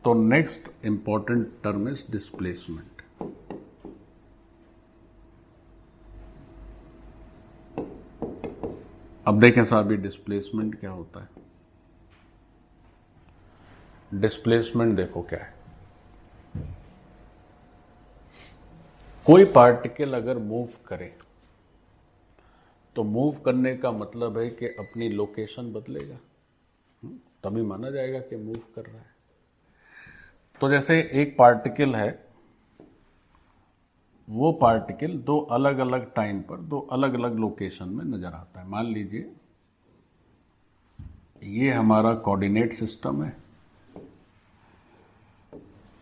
तो next important term is displacement. अब देखें साहब, ये डिस्प्लेसमेंट क्या होता है। डिस्प्लेसमेंट देखो क्या है। कोई पार्टिकल अगर मूव करे तो मूव करने का मतलब है कि अपनी लोकेशन बदलेगा, तभी माना जाएगा कि मूव कर रहा है। तो जैसे एक पार्टिकल है, वो पार्टिकल दो अलग अलग टाइम पर दो अलग अलग लोकेशन में नजर आता है। मान लीजिए ये हमारा कोऑर्डिनेट सिस्टम है,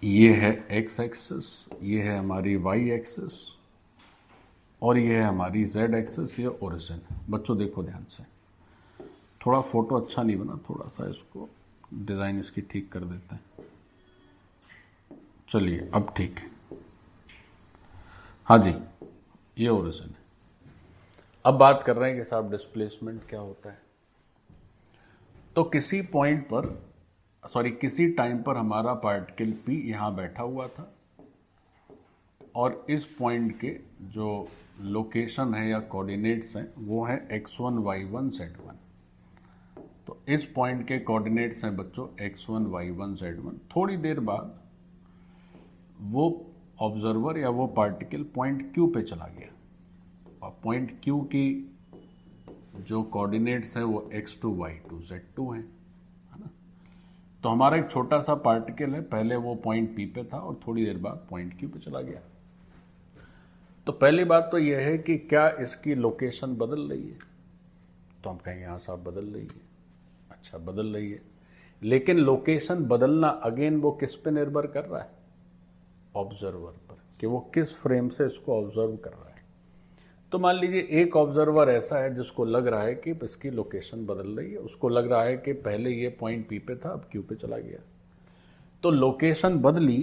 ये है एक्स एक्सिस, ये है हमारी वाई एक्सिस और ये है हमारी जेड एक्सिस, ये ओरिजिन। बच्चों देखो ध्यान से, थोड़ा फोटो अच्छा नहीं बना, थोड़ा सा इसको डिजाइन इसकी ठीक कर देते हैं। चलिए अब ठीक है, हाँ जी, ये ओरिजिन है। अब बात कर रहे हैं कि साहब डिस्प्लेसमेंट क्या होता है। तो किसी पॉइंट पर किसी टाइम पर हमारा पार्टिकल पी यहां बैठा हुआ था और इस पॉइंट के जो लोकेशन है या कोऑर्डिनेट्स हैं वो है x1 y1 z1। तो इस पॉइंट के कोऑर्डिनेट्स हैं बच्चों x1 y1 z1। थोड़ी देर बाद वो ऑब्जर्वर या वो पार्टिकल पॉइंट Q पे चला गया और पॉइंट Q की जो कोऑर्डिनेट्स है वो x2 y2 z2 है ना। तो हमारा एक छोटा सा पार्टिकल है, पहले वो पॉइंट P पे था और थोड़ी देर बाद पॉइंट Q पे चला गया। तो पहली बात तो यह है कि क्या इसकी लोकेशन बदल रही है। तो हम कहेंगे हाँ साहब बदल रही है। अच्छा बदल रही है, लेकिन लोकेशन बदलना अगेन वो किस पे निर्भर कर रहा है, ऑब्जर्वर पर, कि वो किस फ्रेम से इसको ऑब्जर्व कर रहा है। तो मान लीजिए एक ऑब्जर्वर ऐसा है जिसको लग रहा है कि इसकी लोकेशन बदल रही है, उसको लग रहा है कि पहले ये पॉइंट P पे था अब Q पे चला गया। तो लोकेशन बदली,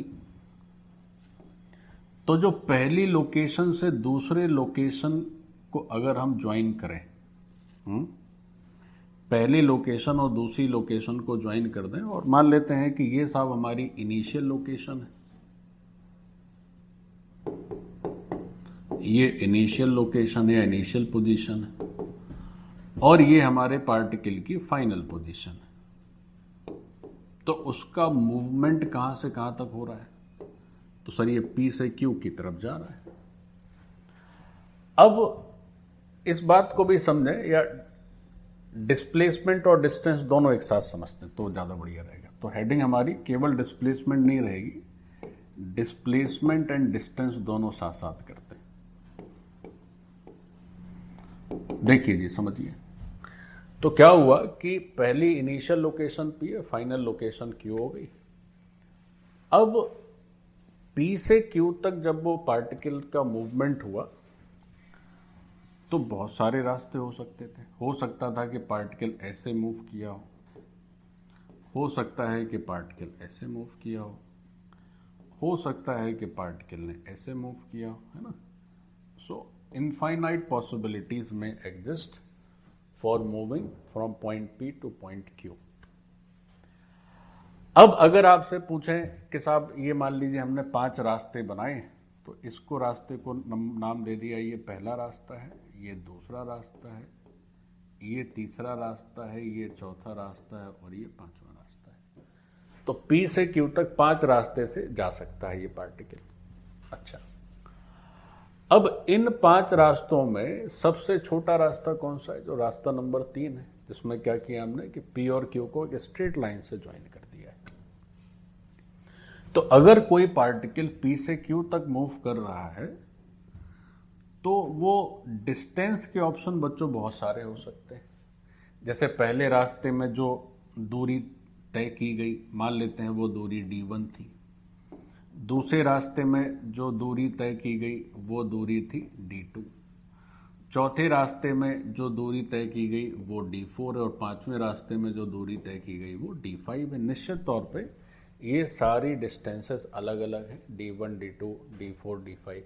तो जो पहली लोकेशन से दूसरे लोकेशन को अगर हम ज्वाइन करें, पहली लोकेशन और दूसरी लोकेशन को ज्वाइन कर दें और मान लेते हैं कि ये साहब हमारी इनिशियल लोकेशन है, ये इनिशियल लोकेशन है, इनिशियल पोजीशन है, और ये हमारे पार्टिकल की फाइनल पोजीशन है। तो उसका मूवमेंट कहां से कहां तक हो रहा है, तो सर ये P से Q की तरफ जा रहा है। अब इस बात को भी समझें, या डिस्प्लेसमेंट और डिस्टेंस दोनों एक साथ समझते हैं तो ज्यादा बढ़िया रहेगा। तो हेडिंग हमारी केवल डिस्प्लेसमेंट नहीं रहेगी, डिस्प्लेसमेंट एंड डिस्टेंस दोनों साथ साथ करते हैं। देखिए जी, समझिए। तो क्या हुआ कि पहली इनिशियल लोकेशन P है, फाइनल लोकेशन Q हो गई। अब P से Q तक जब वो पार्टिकल का मूवमेंट हुआ तो बहुत सारे रास्ते हो सकते थे। हो सकता था कि पार्टिकल ऐसे मूव किया हो सकता है कि पार्टिकल ऐसे मूव किया हो सकता है कि पार्टिकल ने ऐसे मूव किया हो, है ना। सो इनफाइनाइट पॉसिबिलिटीज में exist for moving from point P two point Q। अब अगर आपसे पूछें कि साहब ये मान लीजिए हमने 5 रास्ते बनाए, तो इसको रास्ते को नाम दे दिया, ये पहला रास्ता है, ये दूसरा रास्ता है, ये तीसरा रास्ता है, ये चौथा रास्ता है और ये 5वां रास्ता है। तो P से Q तक 5 रास्ते से जा सकता है ये पार्टिकल। अच्छा, अब इन 5 रास्तों में सबसे छोटा रास्ता कौन सा है, जो रास्ता नंबर 3 है, जिसमें क्या किया हमने कि P और Q को एक स्ट्रेट लाइन से ज्वाइन कर दिया है। तो अगर कोई पार्टिकल P से Q तक मूव कर रहा है तो वो डिस्टेंस के ऑप्शन बच्चों बहुत सारे हो सकते हैं। जैसे पहले रास्ते में जो दूरी तय की गई, मान लेते हैं वो दूरी d1 थी। दूसरे रास्ते में जो दूरी तय की गई वो दूरी थी d2। चौथे रास्ते में जो दूरी तय की गई वो d4 है और 5वें रास्ते में जो दूरी तय की गई वो d5 है। निश्चित तौर पे ये सारी डिस्टेंसेस अलग अलग हैं, d1, d2, d4, d5।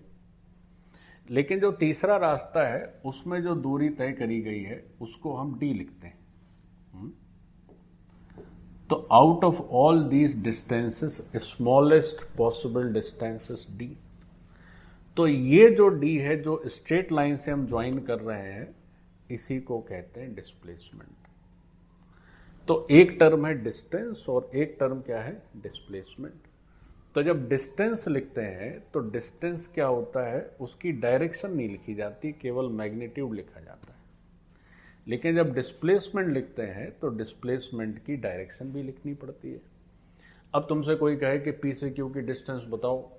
लेकिन जो तीसरा रास्ता है उसमें जो दूरी तय करी गई है उसको हम d लिखते हैं। तो out of all these distances smallest possible distance is d। तो ये जो d है जो स्ट्रेट लाइन से हम ज्वाइन कर रहे हैं इसी को कहते हैं डिस्प्लेसमेंट। तो एक टर्म है डिस्टेंस और एक टर्म क्या है डिस्प्लेसमेंट। तो जब डिस्टेंस लिखते हैं तो डिस्टेंस क्या होता है उसकी डायरेक्शन नहीं लिखी जाती, केवल मैग्नीट्यूड लिखा जाता है। लेकिन जब डिस्प्लेसमेंट लिखते हैं तो डिस्प्लेसमेंट की डायरेक्शन भी लिखनी पड़ती है। अब तुमसे कोई कहे कि पी से क्यू की डिस्टेंस बताओ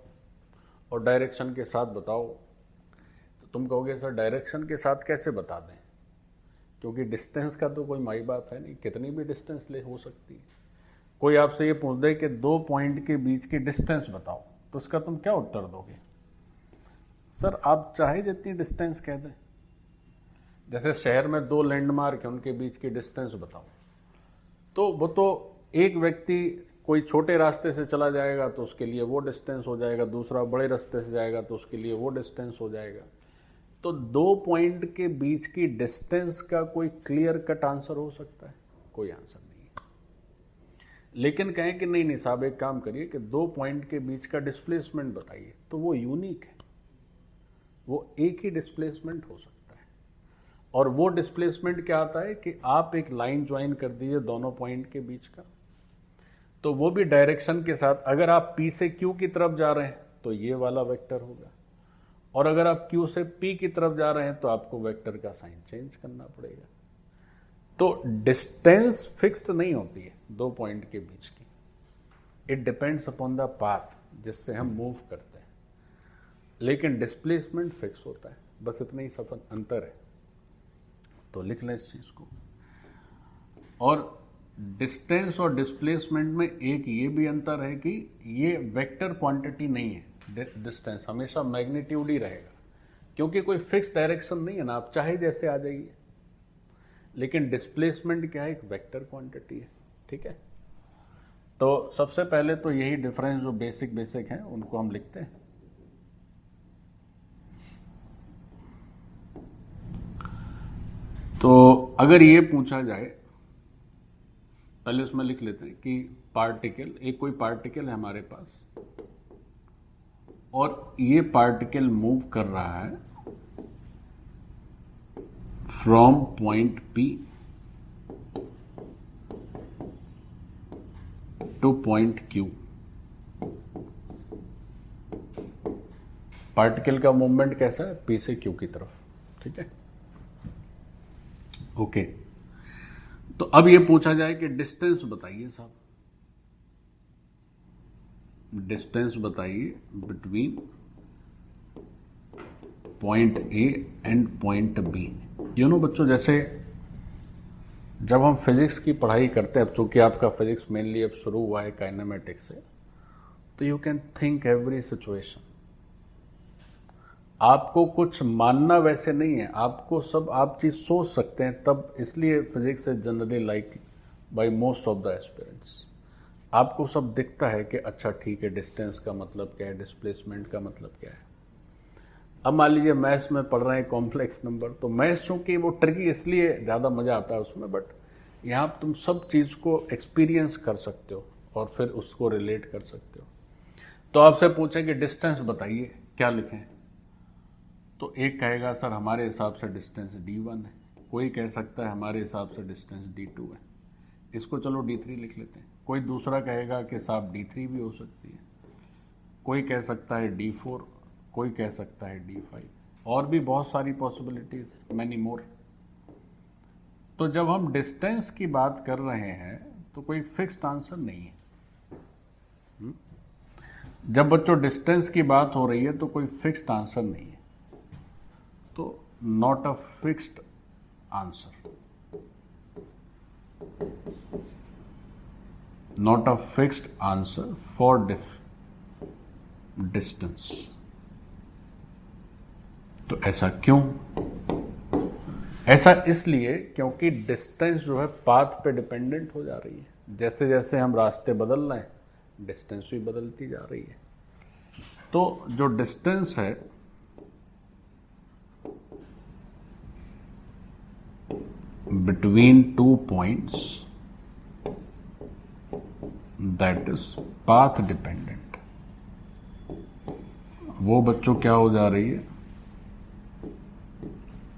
और डायरेक्शन के साथ बताओ, तो तुम कहोगे सर डायरेक्शन के साथ कैसे बता दें, क्योंकि डिस्टेंस का तो कोई माई बाप है नहीं, कितनी भी डिस्टेंस ले हो सकती है। कोई आपसे ये पूछ दे कि 2 पॉइंट के बीच की डिस्टेंस बताओ, तो उसका तुम क्या उत्तर दोगे? सर आप चाहे जितनी डिस्टेंस कह दें। जैसे शहर में 2 लैंडमार्क है, उनके बीच की डिस्टेंस बताओ, तो वो तो एक व्यक्ति कोई छोटे रास्ते से चला जाएगा तो उसके लिए वो डिस्टेंस हो जाएगा, दूसरा बड़े रास्ते से जाएगा तो उसके लिए वो डिस्टेंस हो जाएगा। तो 2 पॉइंट के बीच की डिस्टेंस का कोई क्लियर कट आंसर हो सकता है? कोई आंसर नहीं है। लेकिन कहें कि नहीं साहब एक काम करिए कि 2 पॉइंट के बीच का डिस्प्लेसमेंट बताइए, तो वो यूनिक है, वो एक ही डिस्प्लेसमेंट हो सकता है। और वो डिस्प्लेसमेंट क्या आता है कि आप एक लाइन ज्वाइन कर दीजिए दोनों पॉइंट के बीच का, तो वो भी डायरेक्शन के साथ। अगर आप P से Q की तरफ जा रहे हैं तो ये वाला वेक्टर होगा, और अगर आप Q से P की तरफ जा रहे हैं तो आपको वेक्टर का साइन चेंज करना पड़ेगा। तो डिस्टेंस फिक्स्ड नहीं होती है 2 पॉइंट के बीच की, it depends upon the path जिससे हम मूव करते हैं। लेकिन डिस्प्लेसमेंट फिक्स होता है, बस इतना ही सफल अंतर है। तो लिख लें इस चीज को। और डिस्टेंस और डिस्प्लेसमेंट में एक ये भी अंतर है कि ये वेक्टर क्वांटिटी नहीं है। डिस्टेंस हमेशा मैग्नीट्यूड ही रहेगा, क्योंकि कोई फिक्स डायरेक्शन नहीं है ना, आप चाहे जैसे आ जाइए। लेकिन डिस्प्लेसमेंट क्या है, एक वेक्टर क्वांटिटी है। ठीक है, तो सबसे पहले तो यही डिफरेंस जो बेसिक हैं उनको हम लिखते हैं। तो अगर ये पूछा जाए, पहले उसमें लिख लेते हैं कि पार्टिकल, एक कोई पार्टिकल है हमारे पास और ये पार्टिकल मूव कर रहा है from point P two point Q। Particle का मूवमेंट कैसा है? P से Q की तरफ। ठीक है, ओके। तो अब ये पूछा जाए कि डिस्टेंस बताइए साहब, डिस्टेंस बताइए between point A and point B। बच्चों, जैसे जब हम फिजिक्स की पढ़ाई करते हैं, अब चूंकि आपका फिजिक्स मेनली अब शुरू हुआ है काइनेमेटिक्स से, तो you can think every situation. आपको कुछ मानना वैसे नहीं है, आपको सब आप चीज सोच सकते हैं, तब इसलिए physics is generally like by most of the aspirants. आपको सब दिखता है कि अच्छा ठीक है, डिस्टेंस का मतलब क्या है, डिस्प्लेसमेंट का मतलब क्या है। अब मान लीजिए मैथ्स में पढ़ रहे हैं कॉम्प्लेक्स नंबर, तो मैथ्स चूंकि वो ट्रिकी इसलिए ज़्यादा मज़ा आता है उसमें, बट यहाँ तुम सब चीज़ को एक्सपीरियंस कर सकते हो और फिर उसको रिलेट कर सकते हो। तो आपसे पूछें कि डिस्टेंस बताइए, क्या लिखें? तो एक कहेगा सर हमारे हिसाब से डिस्टेंस D1 है, कोई कह सकता है हमारे हिसाब से डिस्टेंस D2 है, इसको चलो D3 लिख लेते हैं। कोई दूसरा कहेगा कि साहब D3 भी हो सकती है, कोई कह सकता है D4, कोई कह सकता है D5, और भी बहुत सारी पॉसिबिलिटीज, मैनी मोर। तो जब हम डिस्टेंस की बात कर रहे हैं तो कोई फिक्स्ड आंसर नहीं है। जब बच्चों डिस्टेंस की बात हो रही है तो कोई फिक्स्ड आंसर नहीं है, तो not a fixed answer, not a fixed answer for distance. तो ऐसा क्यों? ऐसा इसलिए क्योंकि डिस्टेंस जो है पाथ पे डिपेंडेंट हो जा रही है। जैसे जैसे हम रास्ते बदल रहे हैं, डिस्टेंस भी बदलती जा रही है। तो जो डिस्टेंस है between 2 points that is path dependent, वो बच्चों क्या हो जा रही है,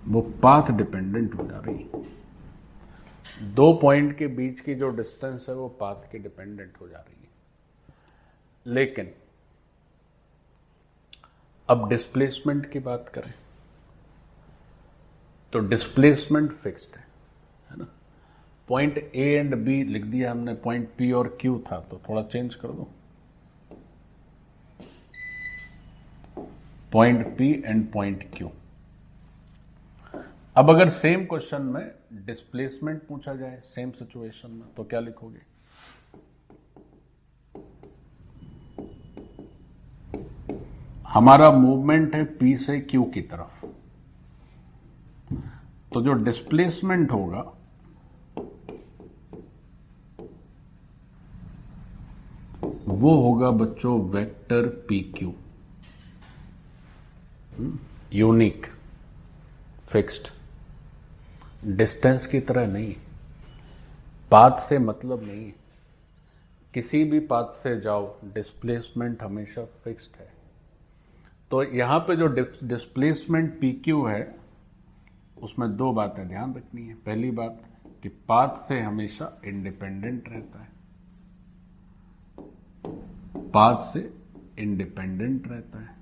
वो पाथ डिपेंडेंट हो जा रही है। 2 पॉइंट के बीच की जो डिस्टेंस है वो पाथ के डिपेंडेंट हो जा रही है। लेकिन अब डिस्प्लेसमेंट की बात करें तो डिस्प्लेसमेंट फिक्स्ड है ना। पॉइंट ए एंड बी लिख दिया हमने, पॉइंट पी और क्यू था, तो थोड़ा चेंज कर दो, point P and point Q. अब अगर सेम क्वेश्चन में डिस्प्लेसमेंट पूछा जाए सेम सिचुएशन में, तो क्या लिखोगे? हमारा मूवमेंट है पी से क्यू की तरफ, तो जो डिस्प्लेसमेंट होगा वो होगा बच्चों vector P Q, unique, fixed, distance की तरह नहीं, पाथ से मतलब नहीं, किसी भी पाथ से जाओ डिस्प्लेसमेंट हमेशा फिक्स्ड है। तो यहां पे जो डिस्प्लेसमेंट पी क्यू है उसमें 2 बातें ध्यान रखनी है। पहली बात कि पाथ से हमेशा इंडिपेंडेंट रहता है, पाथ से इंडिपेंडेंट रहता है।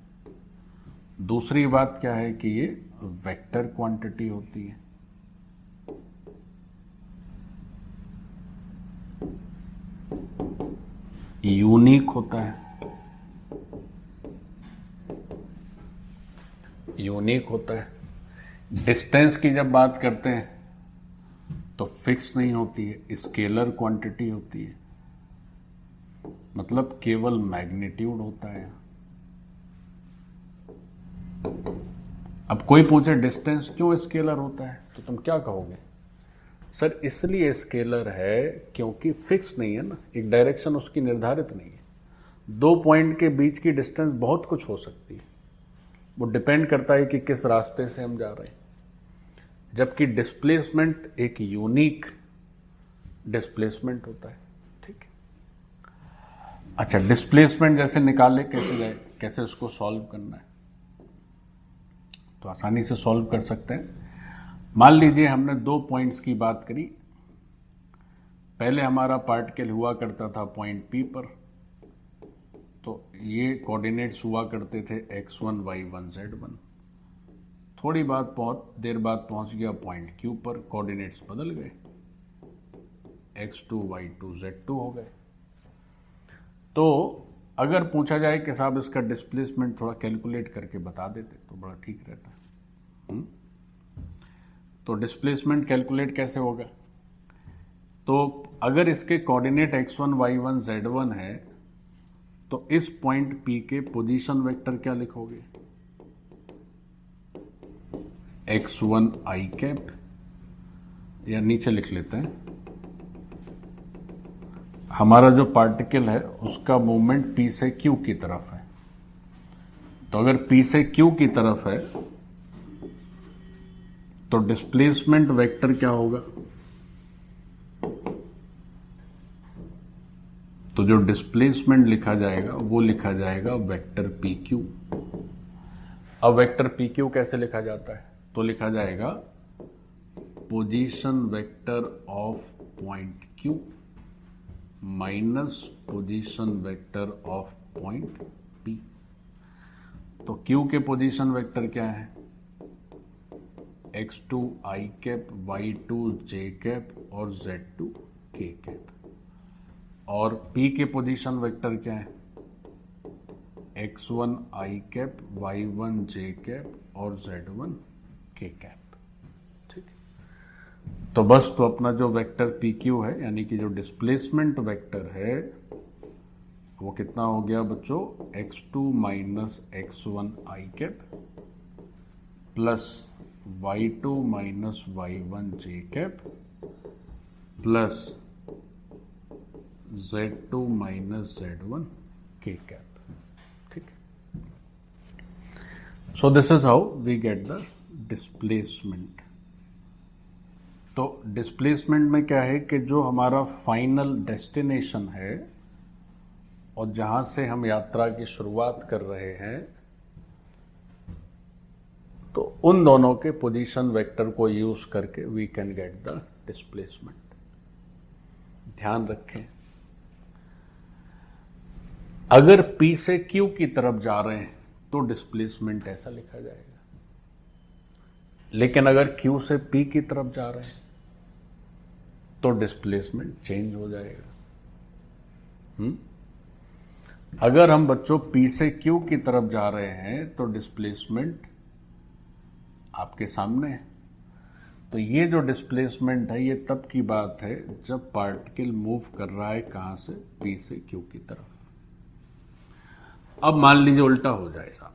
दूसरी बात क्या है कि ये वेक्टर क्वांटिटी होती है। यूनिक होता है, यूनिक होता है। डिस्टेंस की जब बात करते हैं तो फिक्स नहीं होती है, स्केलर क्वांटिटी होती है, मतलब केवल मैग्नीट्यूड होता है। अब कोई पूछे डिस्टेंस क्यों स्केलर होता है, तो तुम क्या कहोगे? सर इसलिए स्केलर है क्योंकि फिक्स नहीं है ना, एक डायरेक्शन उसकी निर्धारित नहीं है। 2 पॉइंट के बीच की डिस्टेंस बहुत कुछ हो सकती है, वो डिपेंड करता है कि किस रास्ते से हम जा रहे हैं। जबकि डिस्प्लेसमेंट एक यूनिक डिस्प्लेसमेंट होता है। ठीक है, अच्छा डिस्प्लेसमेंट जैसे निकाले कैसे उसको सॉल्व करना है, तो आसानी से सॉल्व कर सकते हैं। मान लीजिए हमने 2 पॉइंट्स की बात करी। पहले हमारा पार्टिकल हुआ करता था पॉइंट पी पर, तो ये कोऑर्डिनेट्स हुआ करते थे x1 y1 z1। थोड़ी बहुत देर बाद पहुंच गया पॉइंट क्यू पर, कोऑर्डिनेट्स बदल गए, x2 y2 z2 हो गए। तो अगर पूछा जाए कि साहब इसका डिस्प्लेसमेंट थोड़ा कैलकुलेट करके बता देते तो बड़ा ठीक रहता। तो डिस्प्लेसमेंट कैलकुलेट कैसे होगा? तो अगर इसके कोऑर्डिनेट x1 y1 z1 है तो इस पॉइंट P के पोजीशन वेक्टर क्या लिखोगे? x1 i कैप, या नीचे लिख लेते हैं, हमारा जो पार्टिकल है उसका मूवमेंट P से Q की तरफ है। तो अगर P से Q की तरफ है तो डिस्प्लेसमेंट वेक्टर क्या होगा? तो जो डिस्प्लेसमेंट लिखा जाएगा वो लिखा जाएगा वेक्टर पी क्यू। अब वेक्टर पी क्यू कैसे लिखा जाता है? तो लिखा जाएगा position vector of point Q minus position vector of point P. तो क्यू के पोजीशन वेक्टर क्या है? x2 i cap, y2 j cap और z2 k कैप। और p के पोजीशन वेक्टर क्या है? x1 i cap, y1 j cap और z1 k कैप। ठीक, तो बस तो अपना जो वेक्टर पी क्यू है यानी कि जो डिस्प्लेसमेंट वेक्टर है वो कितना हो गया बच्चों? x2 minus x1 i cap plus y2 minus y1 j cap plus z2 minus z1 k cap. ठीक, so this is how we get the displacement. तो डिस्प्लेसमेंट में क्या है कि जो हमारा फाइनल डेस्टिनेशन है और जहां से हम यात्रा की शुरुआत कर रहे हैं, तो उन दोनों के पोजीशन वेक्टर को यूज करके we can get the displacement. ध्यान रखें, अगर P से Q की तरफ जा रहे हैं तो डिस्प्लेसमेंट ऐसा लिखा जाएगा, लेकिन अगर Q से P की तरफ जा रहे हैं तो डिस्प्लेसमेंट चेंज हो जाएगा। अगर हम बच्चों P से Q की तरफ जा रहे हैं तो डिस्प्लेसमेंट आपके सामने है। तो ये जो डिस्प्लेसमेंट है ये तब की बात है जब पार्टिकल मूव कर रहा है कहां से, P से Q की तरफ। अब मान लीजिए उल्टा हो जाए साहब।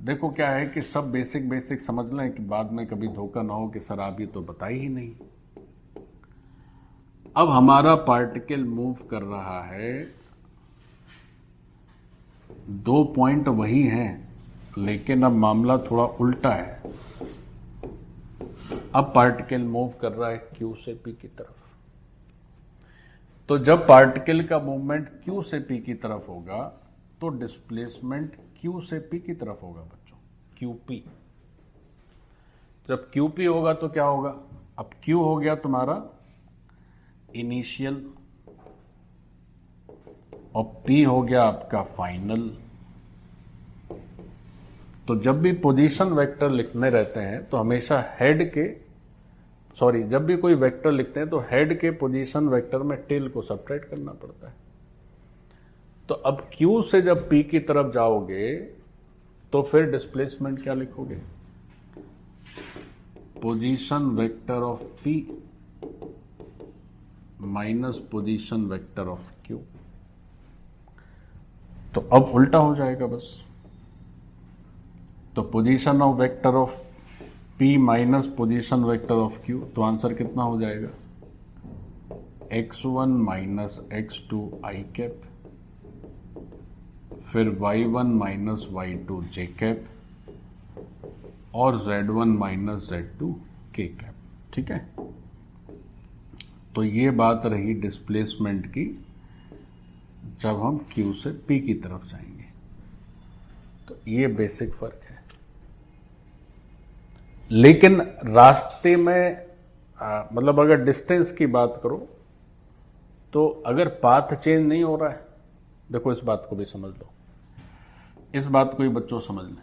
देखो क्या है कि सब बेसिक समझ लें कि बाद में कभी धोखा ना हो कि सर आप ये तो बताई ही नहीं। अब हमारा पार्टिकल मूव कर रहा है, 2 पॉइंट वही हैं, लेकिन अब मामला थोड़ा उल्टा है। अब पार्टिकल मूव कर रहा है Q से P की तरफ। तो जब पार्टिकल का मूवमेंट Q से P की तरफ होगा तो डिस्प्लेसमेंट Q से P की तरफ होगा बच्चों, QP। जब QP होगा तो क्या होगा, अब Q हो गया तुम्हारा इनिशियल और P हो गया आपका फाइनल। तो जब भी पोजीशन वेक्टर लिखने रहते हैं तो हमेशा जब भी कोई वेक्टर लिखते हैं तो हेड के पोजीशन वेक्टर में टेल को सब्ट्रैक्ट करना पड़ता है। तो अब Q से जब P की तरफ जाओगे तो फिर डिस्प्लेसमेंट क्या लिखोगे, position vector of P minus position vector of Q। तो अब उल्टा हो जाएगा बस। तो position of vector of P minus position vector of Q, तो आंसर कितना हो जाएगा, x1 minus x2 i cap, फिर y1 minus y2 j cap और z1 minus z2 k cap. ठीक है, तो ये बात रही डिस्प्लेसमेंट की जब हम Q से P की तरफ जाएंगे। तो ये बेसिक फर्क है। लेकिन रास्ते में मतलब अगर डिस्टेंस की बात करो तो अगर पाथ चेंज नहीं हो रहा है, देखो इस बात को भी समझ लो, इस बात को भी बच्चों समझ लें।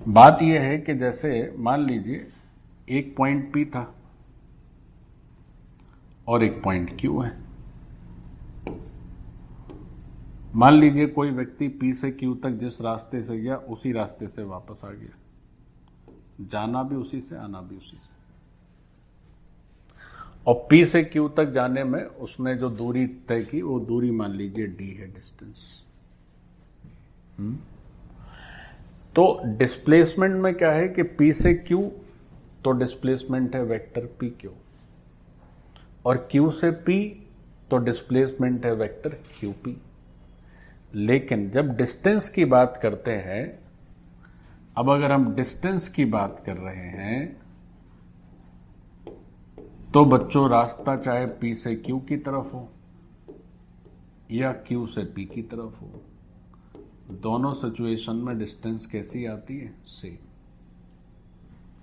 बात यह है कि जैसे मान लीजिए एक पॉइंट P था और एक पॉइंट Q है। मान लीजिए कोई व्यक्ति P से Q तक जिस रास्ते से गया उसी रास्ते से वापस आ गया, जाना भी उसी से, आना भी उसी से। और P से Q तक जाने में उसने जो दूरी तय की वो दूरी मान लीजिए D है, डिस्टेंस। तो डिस्प्लेसमेंट में क्या है कि P से Q तो डिस्प्लेसमेंट है वेक्टर PQ, और Q से P तो डिस्प्लेसमेंट है वेक्टर QP। लेकिन जब डिस्टेंस की बात करते हैं, अब अगर हम डिस्टेंस की बात कर रहे हैं तो बच्चों रास्ता चाहे P से Q की तरफ हो या Q से P की तरफ हो, दोनों सिचुएशन में डिस्टेंस कैसी आती है, सेम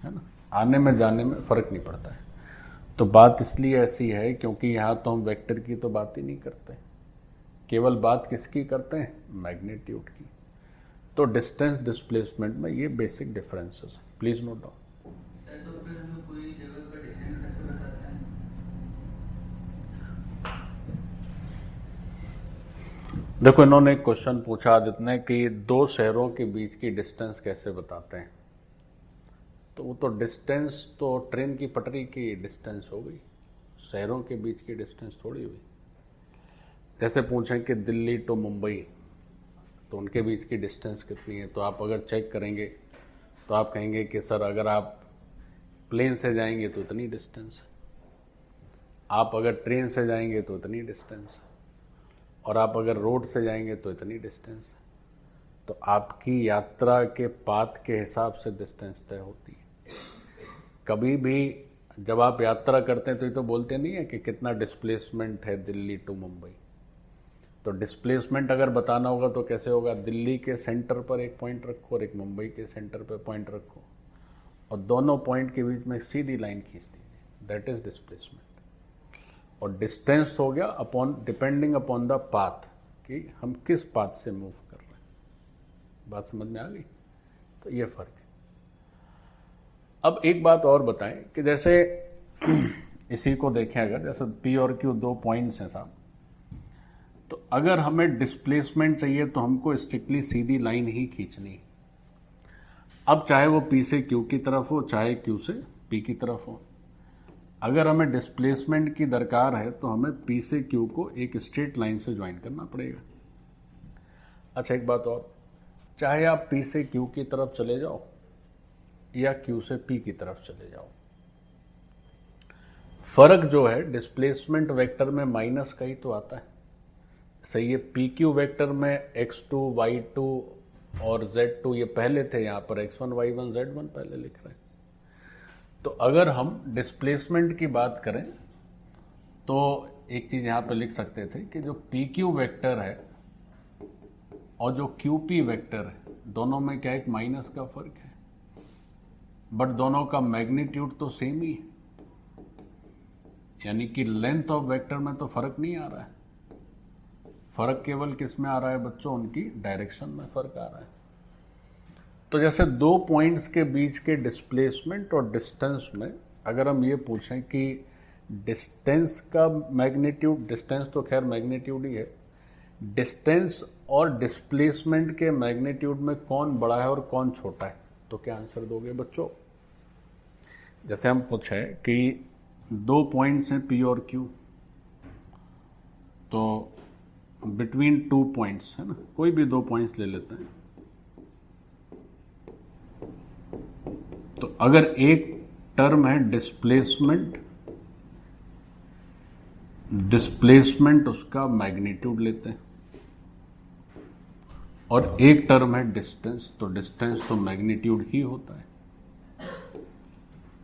है ना। आने में जाने में फर्क नहीं पड़ता है। तो बात इसलिए ऐसी है क्योंकि यहां तो हम वेक्टर की तो बात ही नहीं करते, केवल बात किसकी करते हैं, मैग्नीट्यूड की। तो डिस्टेंस डिस्प्लेसमेंट में ये बेसिक डिफरेंसेस है, प्लीज नोट डाउन। देखो इन्होंने एक क्वेश्चन पूछा आदित्य ने कि दो शहरों के बीच की डिस्टेंस कैसे बताते हैं। तो वो तो डिस्टेंस तो ट्रेन की पटरी की डिस्टेंस हो गई, शहरों के बीच की डिस्टेंस थोड़ी हुई। जैसे पूछें कि दिल्ली टू मुंबई तो उनके बीच की डिस्टेंस कितनी है, तो आप अगर चेक करेंगे तो आप कहेंगे कि सर अगर आप प्लेन से जाएंगे तो इतनी डिस्टेंस है, आप अगर ट्रेन से जाएंगे तो इतनी डिस्टेंस, और आप अगर रोड से जाएंगे तो इतनी डिस्टेंस है। तो आपकी यात्रा के पाथ के हिसाब से डिस्टेंस तय होती है। कभी भी जब आप यात्रा करते हैं तो ये तो बोलते नहीं है कि कितना डिस्प्लेसमेंट है दिल्ली टू मुंबई। तो डिस्प्लेसमेंट अगर बताना होगा तो कैसे होगा, दिल्ली के सेंटर पर एक पॉइंट रखो और एक मुंबई के सेंटर पर पॉइंट रखो और दोनों पॉइंट के बीच में सीधी लाइन खींच दीजिए, दैट इज डिस्प्लेसमेंट। और डिस्टेंस हो गया upon depending upon the path, कि हम किस पाथ से मूव कर रहे हैं। बात समझ में आ गई? तो ये फर्क है। अब एक बात और बताएं कि जैसे इसी को देखें, अगर जैसे पी और क्यू दो पॉइंट्स हैं साहब, तो अगर हमें डिस्प्लेसमेंट चाहिए तो हमको स्ट्रिक्टली सीधी लाइन ही खींचनी है। अब चाहे वो पी से क्यू की तरफ हो, चाहे क्यू से पी की तरफ हो, अगर हमें डिस्प्लेसमेंट की दरकार है तो हमें पी से क्यू को एक स्ट्रेट लाइन से ज्वाइन करना पड़ेगा। अच्छा एक बात और, चाहे आप पी से क्यू की तरफ चले जाओ या क्यू से पी की तरफ चले जाओ, फर्क जो है डिस्प्लेसमेंट वेक्टर में माइनस का ही तो आता है। सही है, पी क्यू वेक्टर में x2, y2 और z2 ये पहले थे, यहां पर x1, y1, z1 पहले लिख रहे हैं। तो अगर हम डिस्प्लेसमेंट की बात करें तो एक चीज यहां पर लिख सकते थे कि जो पी क्यू वेक्टर है और जो क्यू पी वेक्टर है, दोनों में क्या एक माइनस का फर्क है, बट दोनों का मैग्नीट्यूड तो सेम ही है। यानी कि लेंथ ऑफ वेक्टर में तो फर्क नहीं आ रहा है, फर्क केवल किस में आ रहा है बच्चों, उनकी डायरेक्शन में फर्क आ रहा है। तो जैसे दो पॉइंट्स के बीच के डिस्प्लेसमेंट और डिस्टेंस में अगर हम ये पूछें कि डिस्टेंस का मैग्नीट्यूड, डिस्टेंस तो खैर मैग्नीट्यूड ही है, डिस्टेंस और डिस्प्लेसमेंट के मैग्नीट्यूड में कौन बड़ा है और कौन छोटा है, तो क्या आंसर दोगे बच्चों? जैसे हम पूछें कि दो पॉइंट्स हैं पी और क्यू, तो बिटवीन टू पॉइंट्स है ना, कोई भी दो पॉइंट्स ले लेते हैं। तो अगर एक टर्म है डिस्प्लेसमेंट उसका मैग्नीट्यूड लेते हैं, और एक टर्म है डिस्टेंस, तो डिस्टेंस तो मैग्नीट्यूड ही होता है।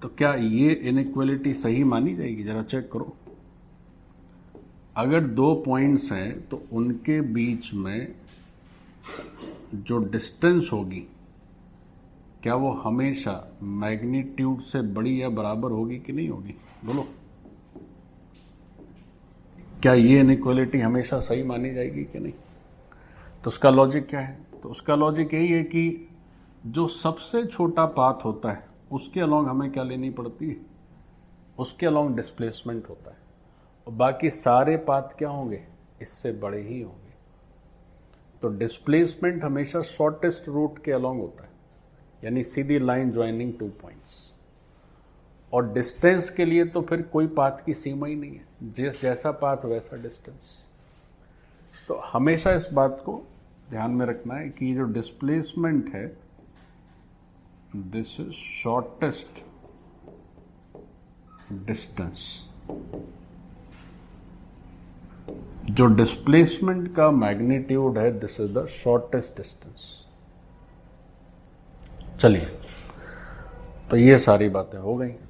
तो क्या ये इनइक्वालिटी सही मानी जाएगी? जरा चेक करो। अगर दो पॉइंट्स हैं तो उनके बीच में जो डिस्टेंस होगी, क्या वो हमेशा मैग्नीट्यूड से बड़ी या बराबर होगी कि नहीं होगी? बोलो, क्या ये इनइक्वालिटी हमेशा सही मानी जाएगी कि नहीं? तो उसका लॉजिक क्या है? तो उसका लॉजिक यही है कि जो सबसे छोटा पाथ होता है उसके अलोंग हमें क्या लेनी पड़ती है, उसके अलोंग डिस्प्लेसमेंट होता है, और बाकी सारे पाथ क्या होंगे, इससे बड़े ही होंगे। तो डिस्प्लेसमेंट हमेशा शॉर्टेस्ट रूट के अलोंग होता है, यानी सीधी लाइन ज्वाइनिंग टू पॉइंट्स। और डिस्टेंस के लिए तो फिर कोई पाथ की सीमा ही नहीं है, जैसा पाथ वैसा डिस्टेंस। तो हमेशा इस बात को ध्यान में रखना है कि जो डिस्प्लेसमेंट है, दिस इज शॉर्टेस्ट डिस्टेंस। जो डिस्प्लेसमेंट का मैग्नीट्यूड है, this is the shortest distance. चलिए, तो ये सारी बातें हो गई।